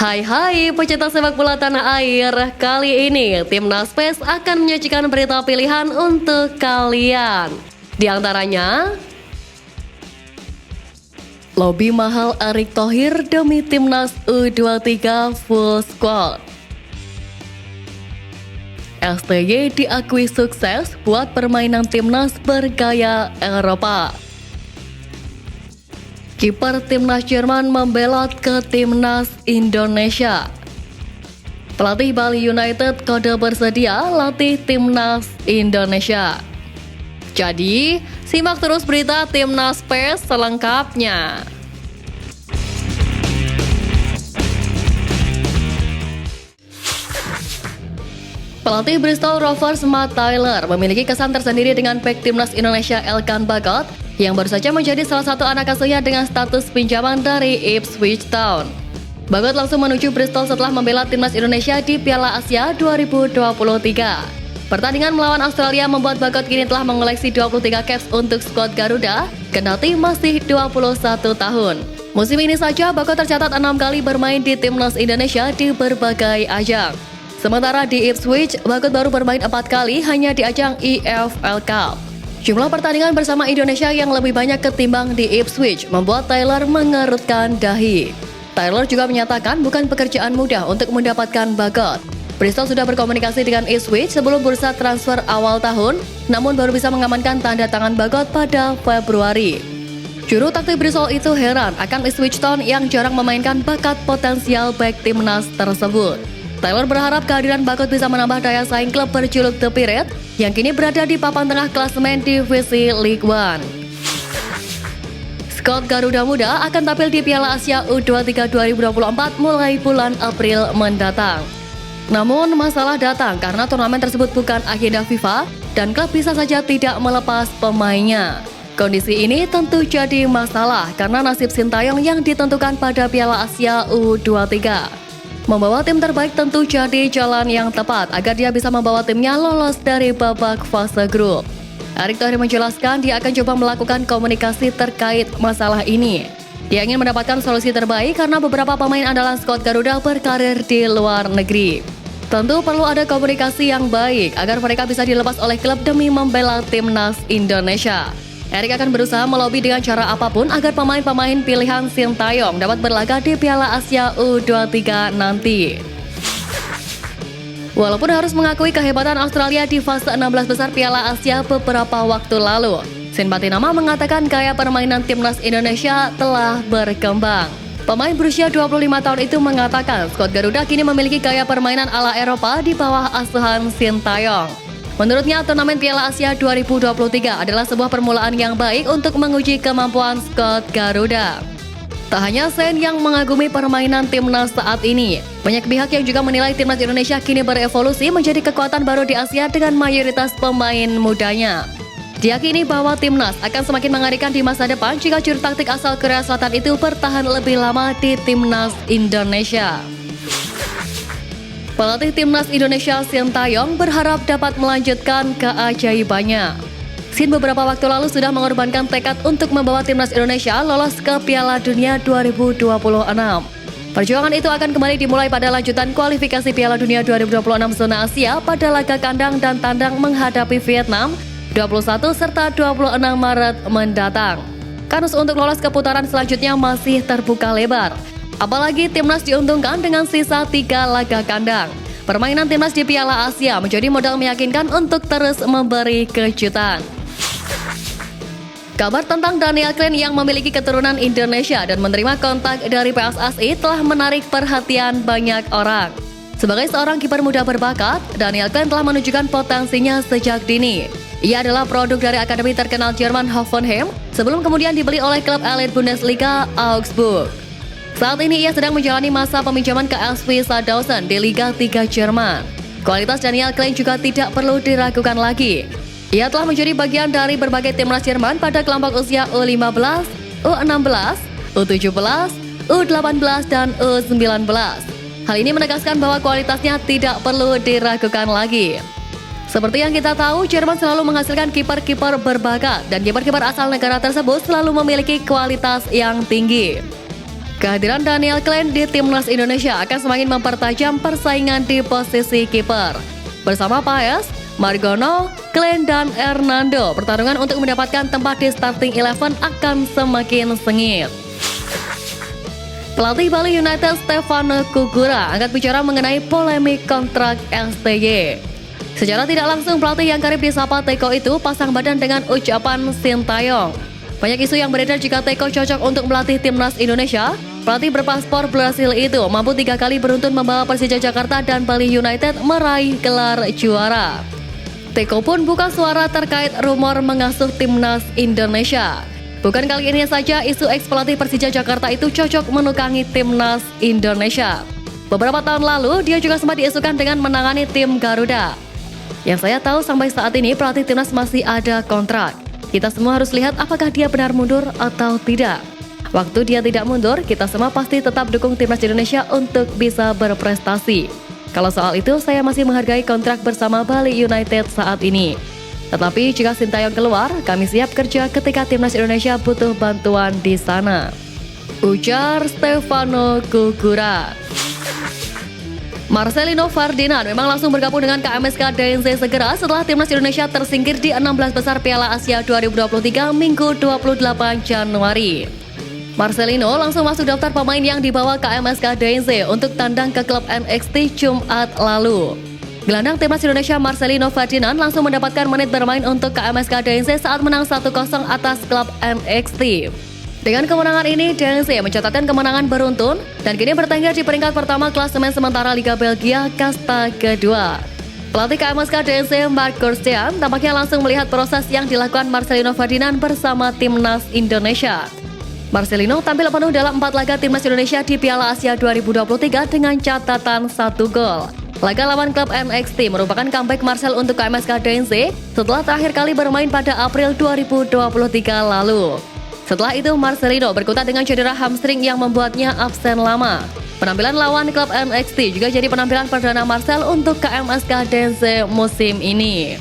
Hai pecinta sepak bola tanah air. Kali ini Timnas PES akan menyajikan berita pilihan untuk kalian. Di antaranya, lebih mahal Erick Thohir demi Timnas U23 full squad. STY diakui sukses buat permainan Timnas bergaya Eropa. Kiper Timnas Jerman membelot ke Timnas Indonesia. Pelatih Bali United kode bersedia latih Timnas Indonesia. Jadi, simak terus berita Timnas PES selengkapnya. Pelatih Bristol Rovers Matt Taylor memiliki kesan tersendiri dengan bek Timnas Indonesia Elkan Bagot yang baru saja menjadi salah satu anak asuhnya dengan status pinjaman dari Ipswich Town. Bagot langsung menuju Bristol setelah membela Timnas Indonesia di Piala Asia 2023. Pertandingan melawan Australia membuat Bagot kini telah mengoleksi 23 caps untuk skuad Garuda, kendati masih 21 tahun. Musim ini saja Bagot tercatat 6 kali bermain di Timnas Indonesia di berbagai ajang. Sementara di Ipswich, Bagot baru bermain 4 kali hanya di ajang EFL Cup. Jumlah pertandingan bersama Indonesia yang lebih banyak ketimbang di Ipswich membuat Taylor mengerutkan dahi. Taylor juga menyatakan bukan pekerjaan mudah untuk mendapatkan Bagot. Bristol sudah berkomunikasi dengan Ipswich sebelum bursa transfer awal tahun, namun baru bisa mengamankan tanda tangan Bagot pada Februari. Juru taktik Bristol itu heran akan Ipswich Town yang jarang memainkan bakat potensial bek timnas tersebut. Taylor berharap kehadiran Bagot bisa menambah daya saing klub berjuluk The Pirate yang kini berada di papan tengah klasemen divisi League One. Skuad Garuda Muda akan tampil di Piala Asia U23 2024 mulai bulan April mendatang. Namun masalah datang karena turnamen tersebut bukan agenda FIFA dan klub bisa saja tidak melepas pemainnya. Kondisi ini tentu jadi masalah karena nasib Sintayong yang ditentukan pada Piala Asia U23. Membawa tim terbaik tentu jadi jalan yang tepat agar dia bisa membawa timnya lolos dari babak fase grup. Erick Thohir menjelaskan dia akan coba melakukan komunikasi terkait masalah ini. Dia ingin mendapatkan solusi terbaik karena beberapa pemain andalan skuad Garuda berkarir di luar negeri. Tentu perlu ada komunikasi yang baik agar mereka bisa dilepas oleh klub demi membela Timnas Indonesia. Erick akan berusaha melobi dengan cara apapun agar pemain-pemain pilihan Sintayong dapat berlaga di Piala Asia U23 nanti. Walaupun harus mengakui kehebatan Australia di fase 16 besar Piala Asia beberapa waktu lalu, Sin Patinama mengatakan gaya permainan Timnas Indonesia telah berkembang. Pemain berusia 25 tahun itu mengatakan skuad Garuda kini memiliki gaya permainan ala Eropa di bawah asuhan Sintayong. Menurutnya, turnamen Piala Asia 2023 adalah sebuah permulaan yang baik untuk menguji kemampuan skuad Garuda. Tak hanya Sen yang mengagumi permainan timnas saat ini, banyak pihak yang juga menilai timnas Indonesia kini berevolusi menjadi kekuatan baru di Asia dengan mayoritas pemain mudanya. Diyakini bahwa timnas akan semakin mengerikan di masa depan jika juru taktik asal Korea Selatan itu bertahan lebih lama di timnas Indonesia. Pelatih Timnas Indonesia Sintayong berharap dapat melanjutkan keajaibannya. Sin beberapa waktu lalu sudah mengorbankan tekad untuk membawa Timnas Indonesia lolos ke Piala Dunia 2026. Perjuangan itu akan kembali dimulai pada lanjutan kualifikasi Piala Dunia 2026 zona Asia pada laga kandang dan tandang menghadapi Vietnam 21 serta 26 Maret mendatang. Kasus untuk lolos ke putaran selanjutnya masih terbuka lebar. Apalagi Timnas diuntungkan dengan sisa 3 laga kandang. Permainan Timnas di Piala Asia menjadi modal meyakinkan untuk terus memberi kejutan. Kabar tentang Daniel Klein yang memiliki keturunan Indonesia dan menerima kontak dari PSSI telah menarik perhatian banyak orang. Sebagai seorang kiper muda berbakat, Daniel Klein telah menunjukkan potensinya sejak dini. Ia adalah produk dari akademi terkenal Jerman Hoffenheim sebelum kemudian dibeli oleh klub elit Bundesliga Augsburg. Saat ini ia sedang menjalani masa peminjaman ke SV Sandhausen di Liga 3 Jerman. Kualitas Daniel Klein juga tidak perlu diragukan lagi. Ia telah menjadi bagian dari berbagai timnas Jerman pada kelompok usia U15, U16, U17, U18, dan U19. Hal ini menegaskan bahwa kualitasnya tidak perlu diragukan lagi. Seperti yang kita tahu, Jerman selalu menghasilkan kiper-kiper berbakat dan kiper-kiper asal negara tersebut selalu memiliki kualitas yang tinggi. Kehadiran Daniel Klein di timnas Indonesia akan semakin mempertajam persaingan di posisi kiper. Bersama Paes, Margono, Klein, dan Hernando, pertarungan untuk mendapatkan tempat di starting 11 akan semakin sengit. Pelatih Bali United Stefano Kugura angkat bicara mengenai polemik kontrak STY. Secara tidak langsung pelatih yang karib disapa Teko itu pasang badan dengan ucapan Sintayong. Banyak isu yang beredar jika Teko cocok untuk melatih timnas Indonesia. Pelatih berpaspor Brasil itu mampu 3 kali beruntun membawa Persija Jakarta dan Bali United meraih gelar juara. Teko pun buka suara terkait rumor mengasuh timnas Indonesia. Bukan kali ini saja isu ex pelatih Persija Jakarta itu cocok menukangi timnas Indonesia. Beberapa tahun lalu dia juga sempat diisukan dengan menangani tim Garuda. Yang saya tahu sampai saat ini pelatih timnas masih ada kontrak. Kita semua harus lihat apakah dia benar mundur atau tidak. Waktu dia tidak mundur, kita semua pasti tetap dukung timnas Indonesia untuk bisa berprestasi. Kalau soal itu, saya masih menghargai kontrak bersama Bali United saat ini. Tetapi jika Sintayong keluar, kami siap kerja ketika timnas Indonesia butuh bantuan di sana. Ujar Stefano Kugura. Marcelino Ferdinand memang langsung bergabung dengan KMSK DNZ segera setelah timnas Indonesia tersingkir di 16 besar Piala Asia 2023 Minggu 28 Januari. Marcelino langsung masuk daftar pemain yang dibawa KMSK DNZ untuk tandang ke klub NXT Jumat lalu. Gelandang timnas Indonesia Marcelino Ferdinand langsung mendapatkan menit bermain untuk KMSK DNZ saat menang 1-0 atas klub NXT. Dengan kemenangan ini, DNZ mencatatkan kemenangan beruntun dan kini bertengger di peringkat pertama klasemen sementara Liga Belgia kasta kedua. Pelatih KMSK DNZ Mark Gorstian tampaknya langsung melihat proses yang dilakukan Marcelino Ferdinand bersama timnas Indonesia. Marcelino tampil penuh dalam 4 laga timnas Indonesia di Piala Asia 2023 dengan catatan 1 gol. Laga lawan klub NXT merupakan comeback Marcel untuk KMSK DNZ setelah terakhir kali bermain pada April 2023 lalu. Setelah itu Marcelino berkutat dengan cedera hamstring yang membuatnya absen lama. Penampilan lawan klub NXT juga jadi penampilan perdana Marcel untuk KMSK DNZ musim ini.